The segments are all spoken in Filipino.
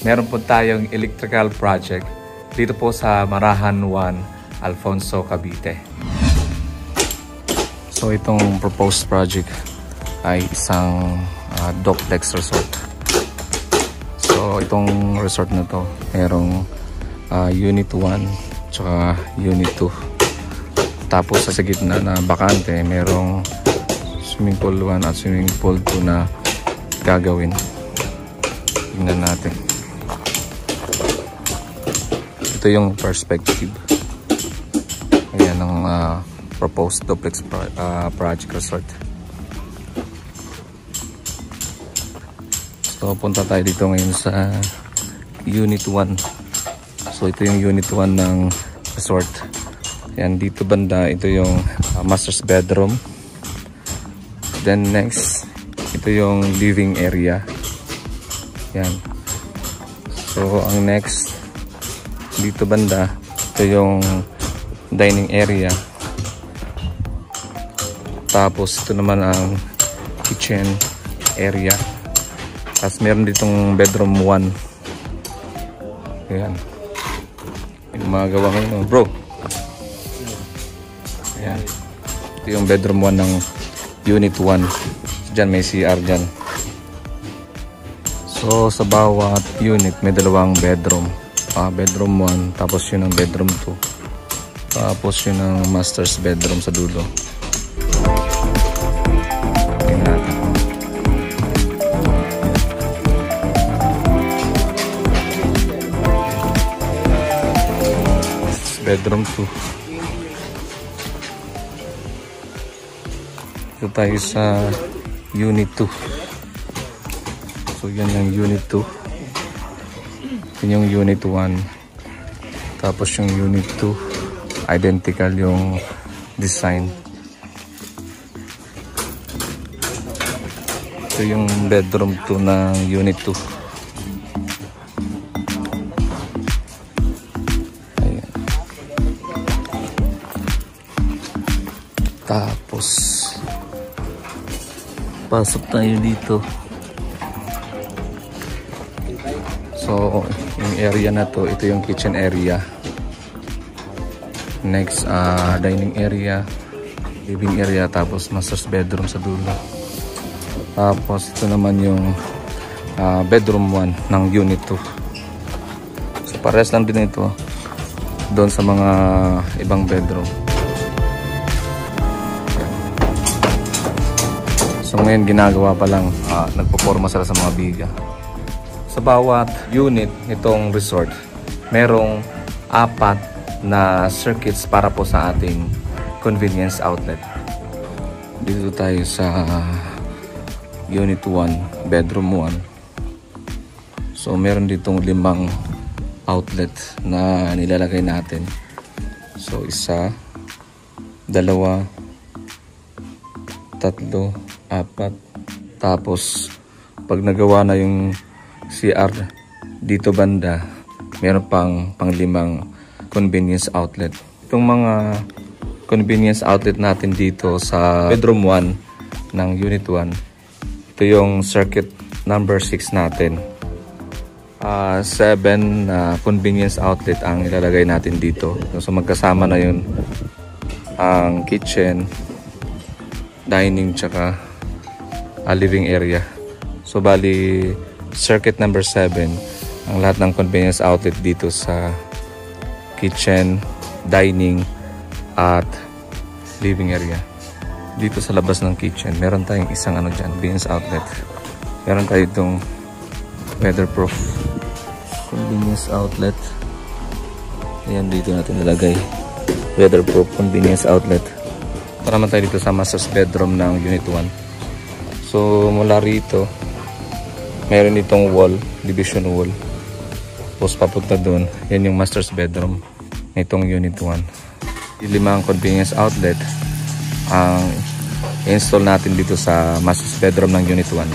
meron po tayong electrical project dito po sa Marahan 1, Alfonso, Cavite. So itong proposed project ay isang duplex resort. So itong resort na to merong Unit 1 tsaka Unit 2. Tapos sa gitna na bakante merong swimming pool 1 at swimming pool 2 na gagawin. Tingnan natin. Ito yung perspective. Ayan ang proposed duplex project resort. So punta tayo dito ngayon sa Unit 1. So ito yung Unit 1 ng resort. Ayan, dito banda ito yung master's bedroom. Then next, ito yung living area. Ayan. So ang next, dito banda ito yung dining area. Tapos ito naman ang kitchen area. Tapos meron ditong bedroom 1. Ayan. Yung mga gawa ngayon, bro. Ayan. Ito yung bedroom 1 ng Unit 1. Diyan may CR dyan. So sa bawat unit may dalawang bedroom. Bedroom 1, tapos yun ang bedroom 2. Tapos yun ang master's bedroom sa dulo. Tingnan natin. Bedroom 2. Ito tayo sa Unit 2. So yan yung Unit 2. Yan yung Unit 1. Tapos yung Unit 2, identical yung design. Ito yung bedroom 2 ng Unit 2. Ayan. Tapos pasok tayo dito. So yung area na to, ito yung kitchen area. Next, dining area, living area, tapos master's bedroom sa dulo. Tapos ito naman yung bedroom 1 ng Unit 2. So parehas lang din ito doon sa mga ibang bedroom. So ngayon ginagawa pa lang, nagpo-forma sila sa mga biga. Sa bawat unit nitong resort, merong 4 na circuits para po sa ating convenience outlet. Dito tayo sa Unit 1, bedroom 1. So meron ditong 5 outlet na nilalagay natin. So 1, 2, 3, 4. Tapos pag nagawa na yung CR dito banda, meron pang 5 convenience outlet. Itong mga convenience outlet natin dito sa bedroom 1 ng Unit 1, ito yung circuit number 6 natin. 7 convenience outlet ang ilalagay natin dito. So magkasama na yun ang kitchen, dining, tsaka living area. So bali circuit number 7 ang lahat ng convenience outlet dito sa kitchen, dining at living area. Dito sa labas ng kitchen meron tayong isang dyan, convenience outlet. Meron tayo itong weatherproof convenience outlet. Ayan, dito natin nilagay weatherproof convenience outlet. Para naman tayo dito sa master's bedroom ng Unit 1. So mula rito meron itong wall, division wall. Tapos papunta doon, yan yung master's bedroom nitong Unit 1. 5 convenience outlet ang install natin dito sa master's bedroom ng Unit 1.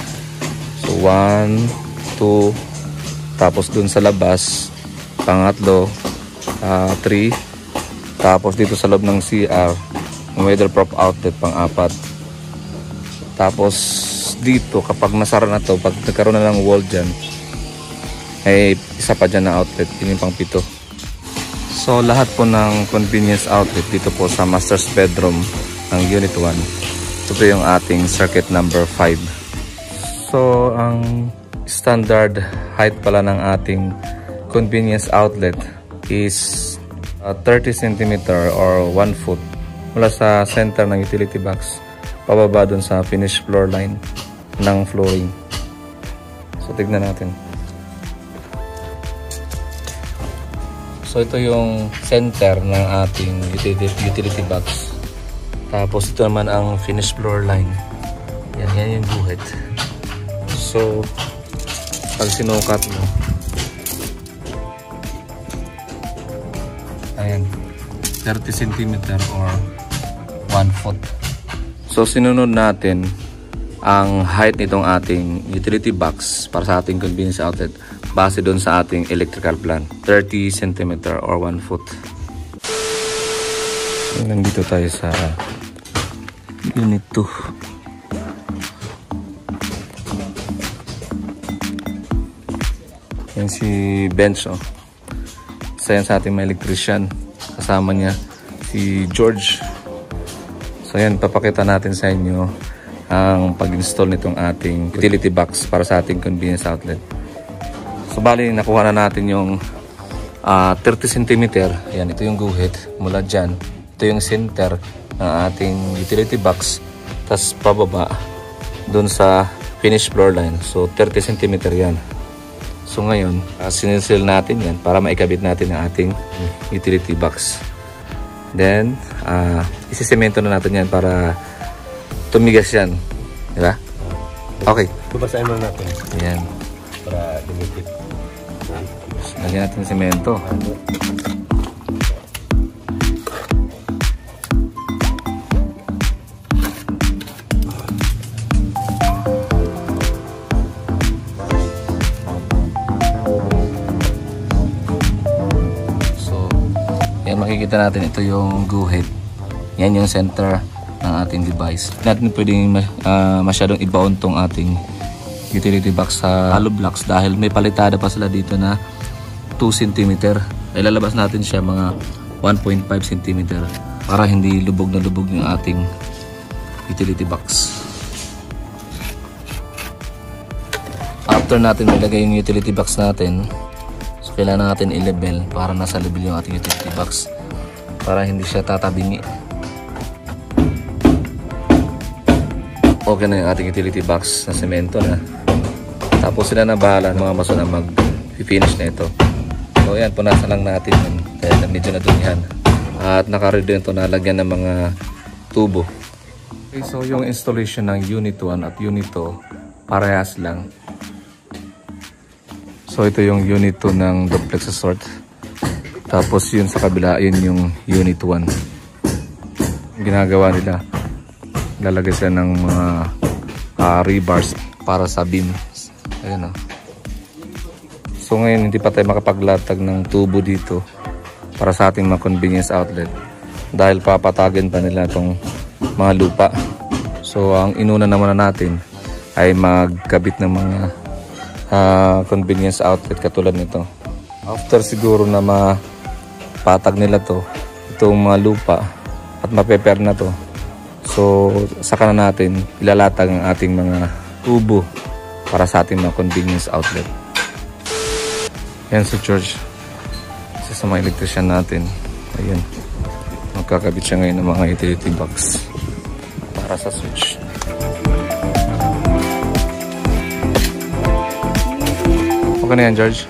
So 1, 2, tapos doon sa labas, pangatlo, 3, tapos dito sa loob ng CR, weatherproof outlet pang-4. Tapos dito kapag nasara na to, pag nagkaroon na ng wall dyan, May isa pa dyan na outlet, yun yung pang 7. So lahat po ng convenience outlet dito po sa master's bedroom ng unit 1. Ito po yung ating circuit number 5. So ang standard height pala ng ating convenience outlet is 30 cm or 1 foot mula sa center ng utility box pababa dun sa finished floor line ng flooring. So tignan natin. So ito yung center ng ating utility box. Tapos ito naman ang finished floor line. Yan yung guhit. So pag sinukat mo, ayan, 30 cm or 1 foot. So sinunod natin ang height nitong ating utility box para sa ating convenience outlet base doon sa ating electrical plan, 30 cm or 1 foot. So, nandito tayo sa unit 2. Yan si Bench, oh. Isa yan sa ating mga electrician. Kasama niya si George. So yan, papakita natin sa inyo ang pag-install nitong ating utility box para sa ating convenience outlet. So bali, nakuha na natin yung 30 cm. Ayan, ito yung guhit mula dyan. Ito yung center ng ating utility box. Tapos pababa dun sa finished floor line. So 30 cm yan. So ngayon, sinisil natin yan para maikabit natin ang ating utility box. Then, isisemento na natin yan para tumigas yan. Diba? Okay. Babasahin mo natin. Ayan. Para dumikit. Lagyan natin semento. So, yan makikita natin, ito yung guhit. Yan yung center ng ating device. Hindi natin pwedeng masyadong ibaon tong ating utility box sa hollow blocks dahil may palitada pa sila dito na 2 cm. Ilalabas natin siya mga 1.5 cm para hindi lubog na lubog yung ating utility box. After natin ilagay yung utility box natin, so kailangan natin i-level para nasa level yung ating utility box para hindi siya tatabingi. Okay na yung ating utility box na semento na. Tapos sila na bahala ng mga maso na mag-finish na ito. So yan, punasan lang natin yun dahil medyo nadunyan. At naka-ready ito na lagyan ng mga tubo. Okay, so yung installation ng unit 1 at unit 2 parehas lang. So ito yung unit 2 ng duplex resort. Tapos yun sa kabila, yun yung unit 1. Ginagawa nila, lalagay sila ng mga rebars para sa beam. Ayan, oh. So ngayon hindi pa tayo makapaglatag ng tubo dito para sa ating mga convenience outlet dahil papatagin pa nila itong mga lupa. So ang inuna naman natin ay magkabit ng mga convenience outlet katulad nito. After siguro na mapatag nila itong mga lupa at mapeper na to, so saka na natin ilalatag ang ating mga tubo para sa ating mga convenience outlet. Yan si George, isa sa mga electrician natin. Ayan, magkakabit siya ngayon ng mga utility box para sa switch. Okay na yan, George?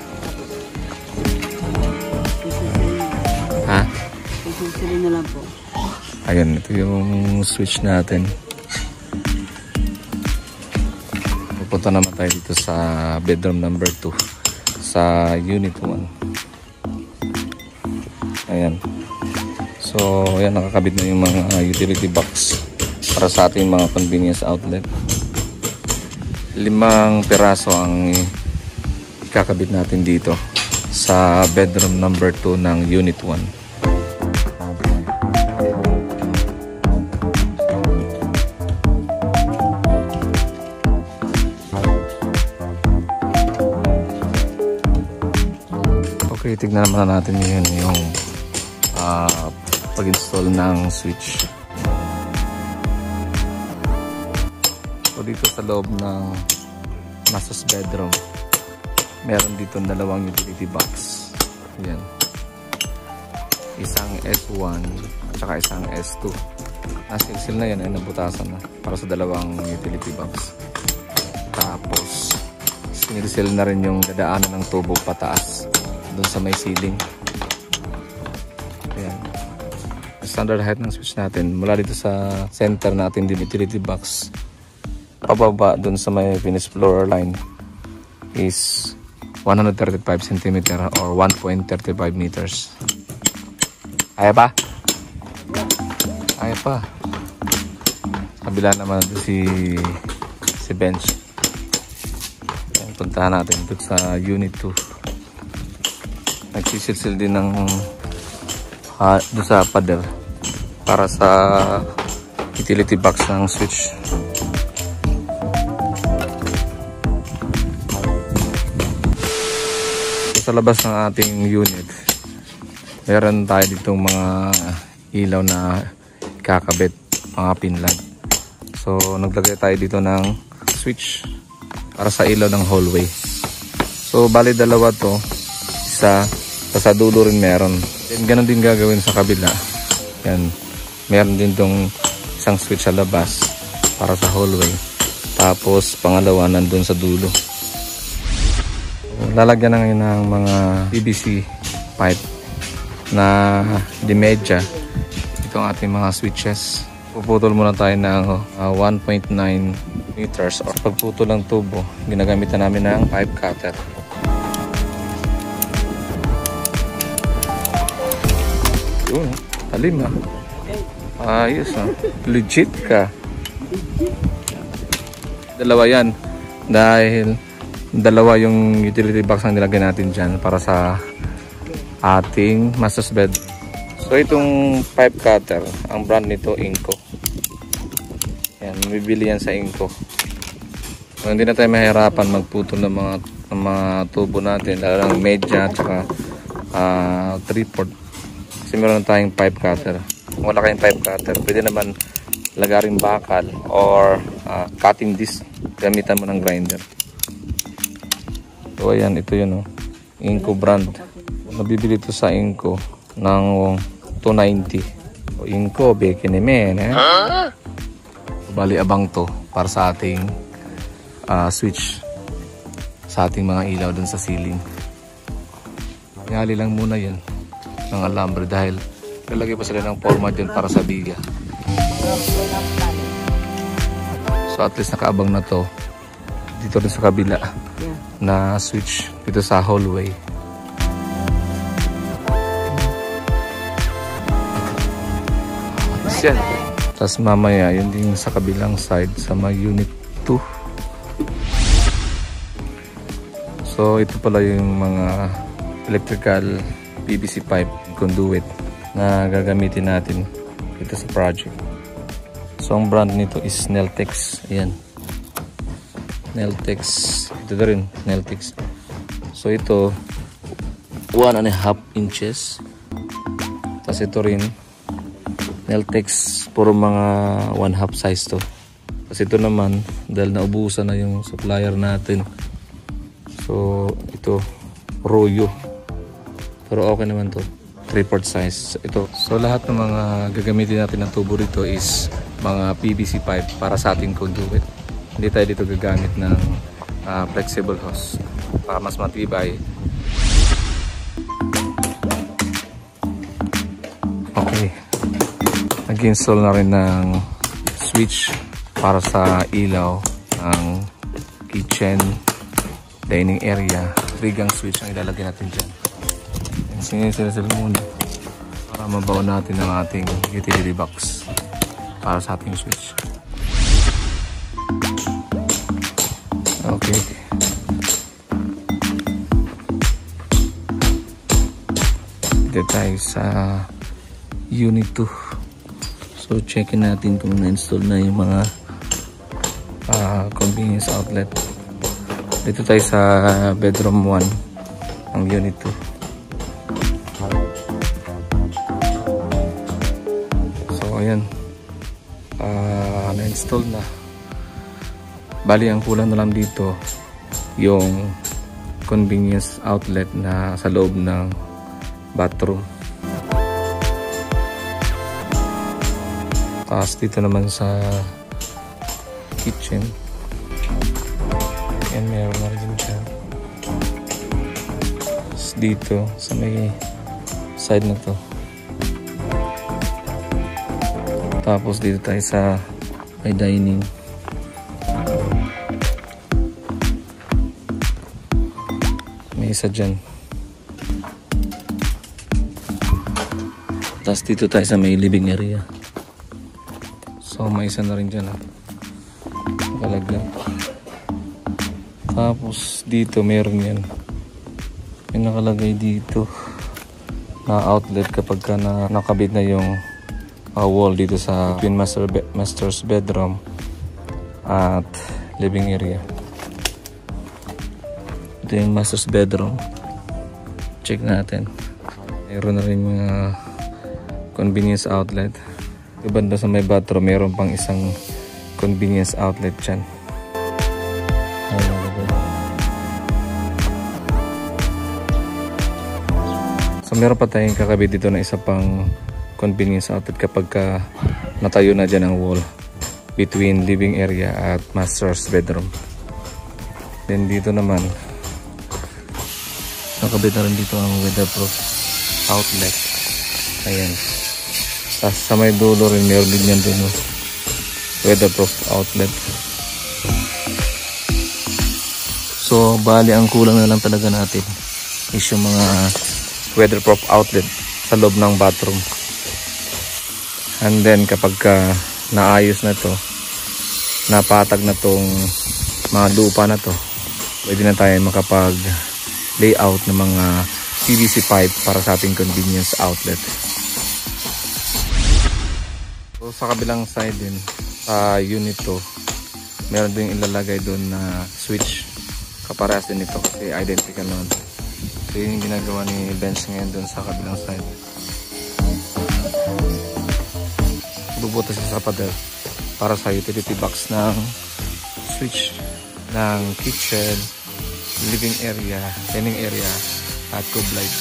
Ha? Isisili na lang po. Ayan, ito yung switch natin. Pupunta naman tayo dito sa bedroom number 2 sa unit 1. Ayan. So, ayan, nakakabit na yung mga utility box para sa ating mga convenience outlet. 5 piraso ang ikakabit natin dito sa bedroom number 2 ng unit 1. So itignan naman natin yun yung pag-install ng switch. So dito sa loob ng master's bedroom, meron dito dalawang utility box. Yan. Isang S1 at saka isang S2. Nasilsil na yan ay nabutasan na para sa dalawang utility box. Tapos sinilsil na rin yung dadaanan ng tubo pataas doon sa may ceiling. Ayan. Standard height ng switch natin mula dito sa center natin din utility box pababa doon sa may finished floor line is 135 cm or 1.35 meters. Kaya pa? Kaya pa. Kabila naman doon si bench. Ayan, puntahan natin doon sa unit 2. Nagsisilsil din ng doon sa pader para sa utility box ng switch. Sa labas ng ating unit, meron tayo ditong mga ilaw na kakabit, mga pinland. So naglagay tayo dito ng switch para sa ilaw ng hallway. So bali dalawa to, isa sa dulo rin meron. Then ganun din gagawin sa kabila. Yan, meron din tong isang switch sa labas para sa hallway. Tapos pangalawa nandun sa dulo. Lalagyan na ngayon ng mga PVC pipe na dimedya itong ating mga switches. Puputol muna tayo ng 1.9 meters or pagputol ng tubo, ginagamitan namin ng pipe cutter. Yun, talim ha. Ayos ha. Legit ka. Dalawa yan dahil dalawa yung utility box ang nilagay natin dyan para sa ating master's bed. So itong pipe cutter, ang brand nito Inco. Yan, bibili yan sa Inco. So, hindi na tayo mahirapan magputol ng mga tubo natin, lalo ng media at saka 3/4. Kasi meron tayong pipe cutter. Kung wala kayong pipe cutter, pwede naman lagaring bakal or cutting disc, gamitan mo ng grinder. So ayan, ito yun Inco brand. Nabibili ito sa Inco ng 290. O Inco, beke ni men Bali abang to para sa ating switch sa ating mga ilaw dun sa ceiling. Ngali lang muna yan ng alambre dahil lalagay pa sila ng forma dyan para sa biga. So at least nakaabang na to dito rin sa kabila na switch dito sa hallway. Yan. Tapos mamaya yun din sa kabilang side sa may unit 2. So ito pala yung mga electrical PVC pipe conduit na gagamitin natin dito sa project. So ang brand nito is Neltex. Ayan, Neltex. Ito na rin, Neltex. So ito 1.5 inches. Tapos ito rin Neltex, puro mga 1/2 size to. Kasi ito naman dahil naubusan na yung supplier natin, so ito Royo, pero okay naman to, 3/4 size ito. So lahat ng mga gagamitin natin ng tubo rito is mga PVC pipe para sa ating conduit. Hindi tayo dito gagamit ng flexible hose para mas matibay. Okay, nag-install na rin ng switch para sa ilaw ng kitchen, dining area. 3-gang switch ang ilalagay natin dyan. Sinisil muna para mabaw natin ang ating utility box para sa ating switch. Okay. Dito tayo sa unit 2. So checkin natin kung na-install na yung mga convenience outlet. Dito tayo sa bedroom 1 ng unit 2. install na. Bali ang kulang na lang dito yung convenience outlet na sa loob ng bathroom. Tapos dito naman sa kitchen, yan meron na rin siya. Tapos dito sa may side na to. Tapos dito tayo sa may dining. May isa dyan. Tapos dito tayo sa may living area. So may isa na rin dyan. Nakalagay. Tapos dito meron yan. May nakalagay dito na outlet kapag ka nakabit na yung wall dito sa twin master's bedroom at living area. Ito yung master's bedroom. Check natin. Mayroon na rin mga convenience outlet. Banda sa may bathroom, mayroon pang isang convenience outlet dyan. So meron pa tayong kakabit dito na isa pang convenience outlet kapag ka natayo na dyan ang wall between living area at master's bedroom. Then dito naman nakabit na rin dito ang weatherproof outlet. Ayan. Tapos sa may dulo rin meron din yan dun weatherproof outlet. So bali ang kulang na lang talaga natin is yung mga weatherproof outlet sa loob ng bathroom. And then kapag naayos na to, napatag na tong mga lupa na to, pwede na tayo makapag layout ng mga PVC pipe para sa ating convenience outlet. So sa kabilang side din, sa unit to, meron din ilalagay doon na switch. Kaparehas din ito kasi identical naman. So yun yung ginagawa ni Benz ngayon doon sa kabilang side. Bubutas sa pader para sa utility box ng switch ng kitchen, living area, dining area at tube light.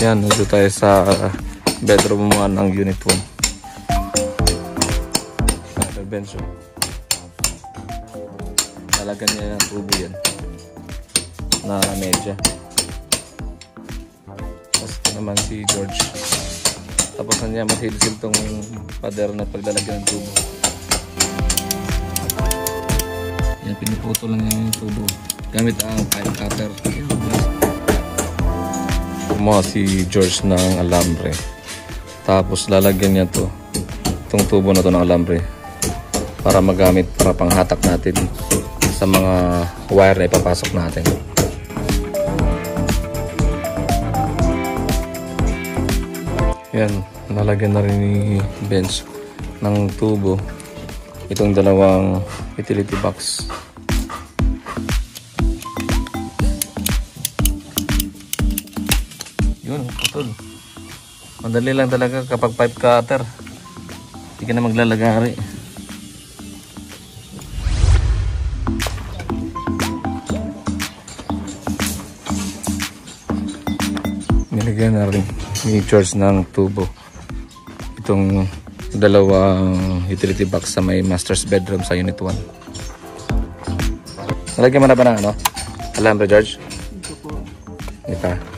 Yan, nandito tayo sa bedroom 1 ng unit 1. Benzo. Talagan niya ng tubo yan na medya. Tapos ito naman si George. Tapos na niya masilsil tong pader na paglalagyan ng tubo. Yan, piniputol lang niya yung tubo gamit ang pipe cutter. Kumuha si George ng alambre. Tapos lalagyan niya to itong tubo na to ng alambre para magamit para panghatak natin sa mga wire na ipapasok natin. Yan, nalagyan na rin ni Benz ng tubo itong dalawang utility box. Yun, putol. Madali lang talaga kapag pipe cutter. Hindi ka na maglalagari. Nilagyan na rin ni George ng tubo itong dalawang utility box sa may master's bedroom sa unit 1. Nalagyan mo na ba ng ano? Alambre, George? Ito po. Ito.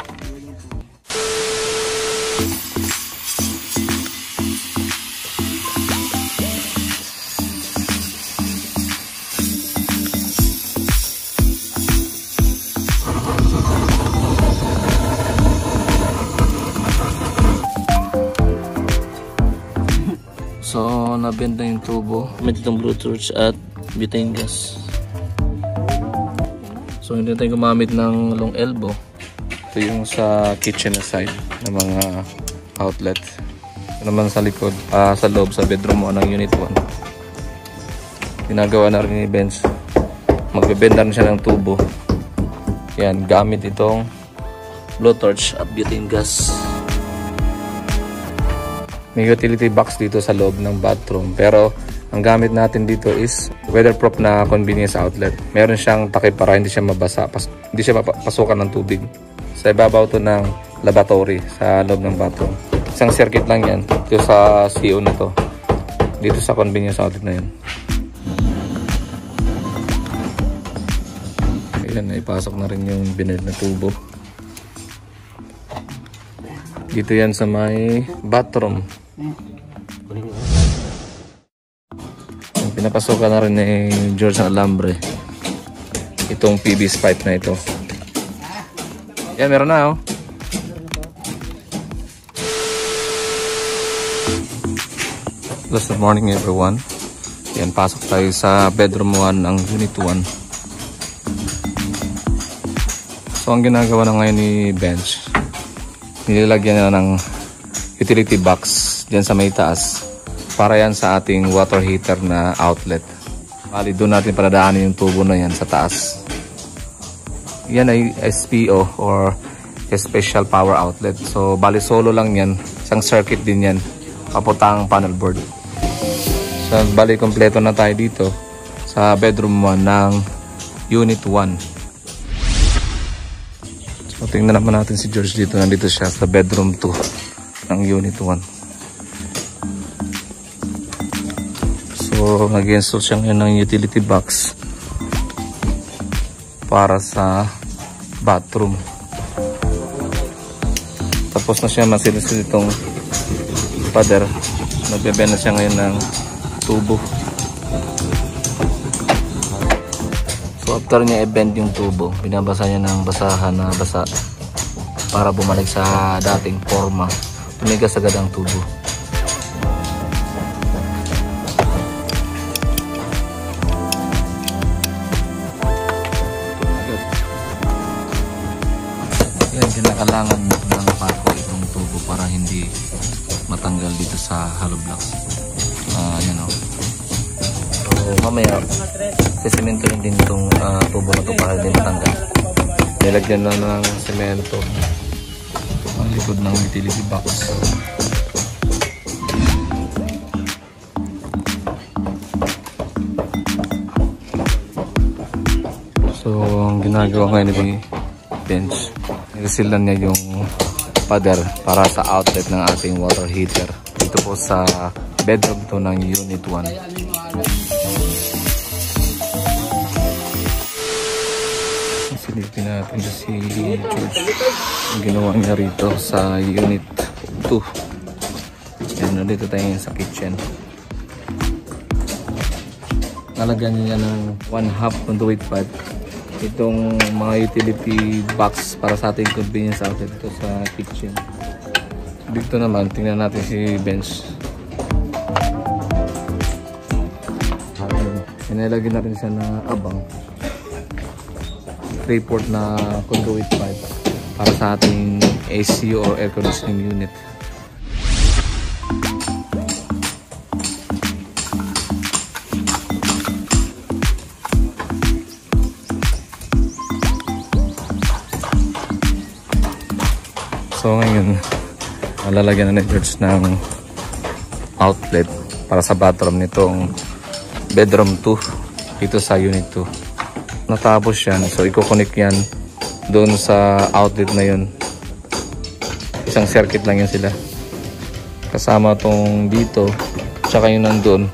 So, nabend na yung tubo. May ditong Bluetooth at butane gas. So, hindi tayo gumamit ng long elbow. Ito yung sa kitchen na side ng mga outlet. Ito naman sa likod, sa loob, sa bedroom mo ng unit 1. ginagawa na rin ni Benz. Magbebenda rin siya ng tubo. Yan, gamit itong blowtorch at butane gas. May utility box dito sa loob ng bathroom, pero ang gamit natin dito is weatherproof na convenience outlet. Meron siyang takip para hindi siya mabasa, hindi siya pasukan ng tubig. Sa ibabaw to ng lavatory sa loob ng bathroom. Isang circuit lang yan dito sa CO na to, dito sa convenience outlet na yan. Ayan, ipasok na rin yung binerd na tubo. Dito yan sa may bathroom. Pinapasokan na rin ni George ng alambre itong PVC pipe na ito. Yan, meron na, oh. Good morning everyone. Yan, pasok tayo sa bedroom 1 ng unit 1. So ang ginagawa na ngayon ni Bench, nilagyan na ng utility box dyan sa may taas para yan sa ating water heater na outlet. Bali, doon natin paladaanin yung tubo na yan sa taas. Yan ay SPO or special power outlet. So bali solo lang yan, isang circuit din yan, papuntang panel board. So bali kompleto na tayo dito sa bedroom 1 ng unit 1. So tingnan naman natin si George dito. Nandito siya sa bedroom 2 ng unit 1. So nag-install siya ngayon ng utility box para sa bathroom. Tapos na siya masilisil itong pader. Nagbebenta siya ngayon ng tubo. So after niya i-bend yung tubo, binabasa niya ng basahan na basa para bumalik sa dating forma. Tumigas agad ang tubo. Yan, kinakalangan ng pako itong tubo para hindi matanggal dito sa hollow blocks. Yan o. So mamaya sisimentoin din itong tubo na ito para hindi matanggal. Nilagyan na ng semento ang likod ng utility box. So ang ginagawa ngayon ni Bench, nilisilan niya yung pader para sa outlet ng ating water heater dito po sa bedroom 2 ng unit 1. Silipin natin si George ang ginawa niya rito sa unit 2. Yan, dito tayo sa kitchen. Nalagyan niya ng 1/2 conduit pipe itong mga utility box para sa ating convenience outlet dito sa kitchen. Dito naman tingnan natin si Bench. Inilagyan na rin siya na abang 3/4 na conduit pipe para sa ating AC or air conditioning unit. So ngayon, lalagyan na ni George ng outlet para sa bathroom nitong bedroom 2 dito sa unit 2. Natapos yan, so i-connect yan doon sa outlet na yun. Isang circuit lang yan sila, kasama tong dito tsaka yun nandun.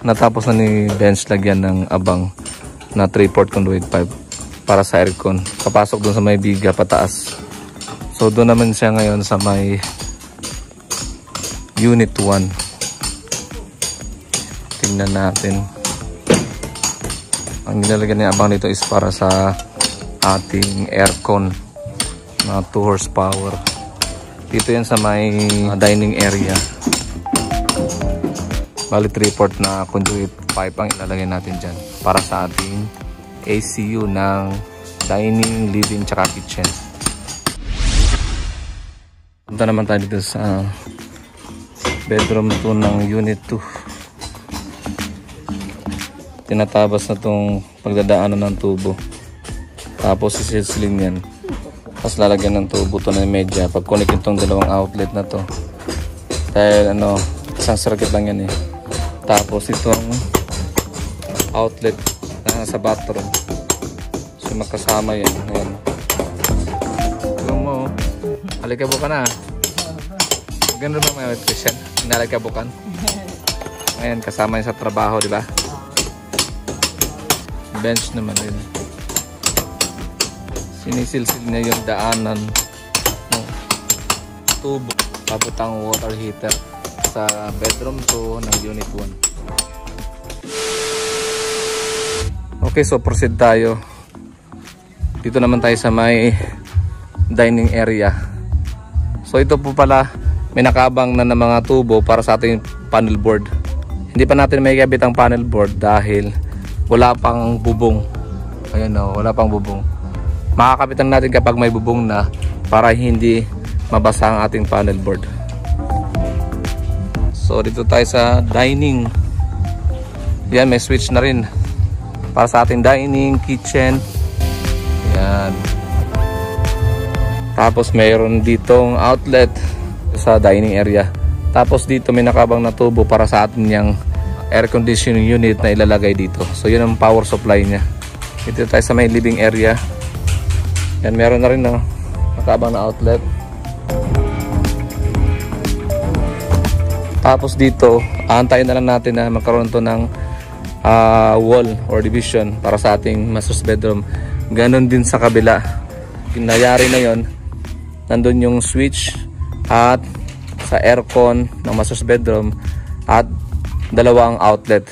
Natapos na ni Bench lagyan ng abang na 3/4 conduit pipe para sa aircon, papasok doon sa may biga pataas. So doon naman siya ngayon sa may unit 1. Tingnan natin. Ang nilalagyan niya abang dito is para sa ating aircon na 2 horsepower. Dito yan sa may dining area. Bali 3/4 na conduit pipe ang ilalagay natin dyan para sa ating ACU ng dining, living, tsaka kitchen. Punta naman tayo dito sa bedroom 2 ng unit 2. tinatabas na tong pagdadaanan ng tubo. Tapos sisilsilin yan. Tapos lalagyan ng tubo to na media. Pag connect itong dalawang outlet na to. Dahil ano, isang circuit lang yan eh. Tapos itong outlet na sa bathroom. So magkasama yan. Ayan. Tignan mo. Halikabukan na. Ganun ba may electrician? Halikabukan. Ayan, kasama yan sa trabaho, di ba? Bench naman rin. Sinisilsil niya yung daanan ng tubo papuntang water heater sa bedroom 2 ng unit 1. Okay, so proceed tayo. Dito naman tayo sa may dining area. So ito po pala, may nakabang na ng mga tubo para sa ating panel board. Hindi pa natin may kabit ang panel board dahil wala pang bubong. Ayan o, wala pang bubong. Makakapitan natin kapag may bubong na para hindi mabasa ang ating panel board. So dito tayo sa dining. Yan, may switch na rin para sa ating dining, kitchen. Yan. Tapos mayroon ditong outlet sa dining area. Tapos dito may nakabang na tubo para sa atin yung air conditioning unit na ilalagay dito. So yun ang power supply niya. Dito tayo sa may living area. Yan, meron na rin no, nakabang na outlet. Tapos dito, aantayin na lang natin na magkaroon to ng wall or division para sa ating master's bedroom. Ganon din sa kabila. Nangyari na yon, nandun yung switch at sa aircon ng master's bedroom at dalawang outlet.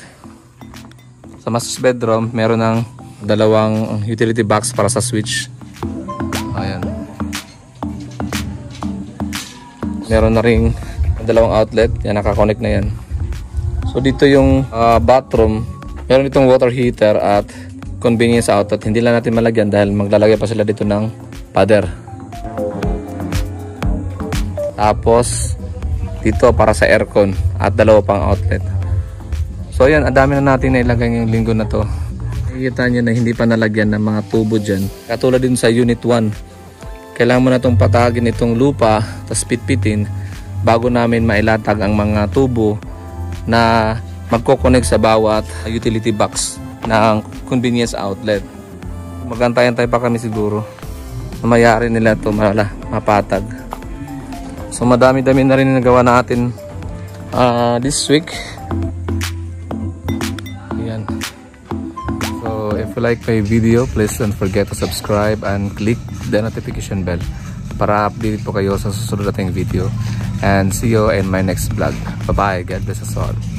Sa master's bedroom, meron ng dalawang utility box para sa switch. Ayan. Meron na ring dalawang outlet. Yan, nakakonect na yan. So dito yung bathroom. Meron itong water heater at convenience outlet. Hindi lang natin malagyan dahil maglalagay pa sila dito ng pader. Tapos dito para sa aircon at dalawa pang outlet. So ayan, ang dami na natin na ilagay ngayong linggo na to. Nakikita nyo na hindi pa nalagyan ng mga tubo dyan. Katulad din sa unit 1. Kailangan mo na itong patagin itong lupa, tapos pitpitin bago namin mailatag ang mga tubo na magkoconnect sa bawat utility box ng convenience outlet. Magantayan-tay pa kami siguro na mayari nila ito mapatag. So madami-dami na rin nagawa natin this week. Ayan. So if you like my video, please don't forget to subscribe and click the notification bell para update po kayo sa susunod nating video. And see you in my next vlog. Bye bye. God bless us all.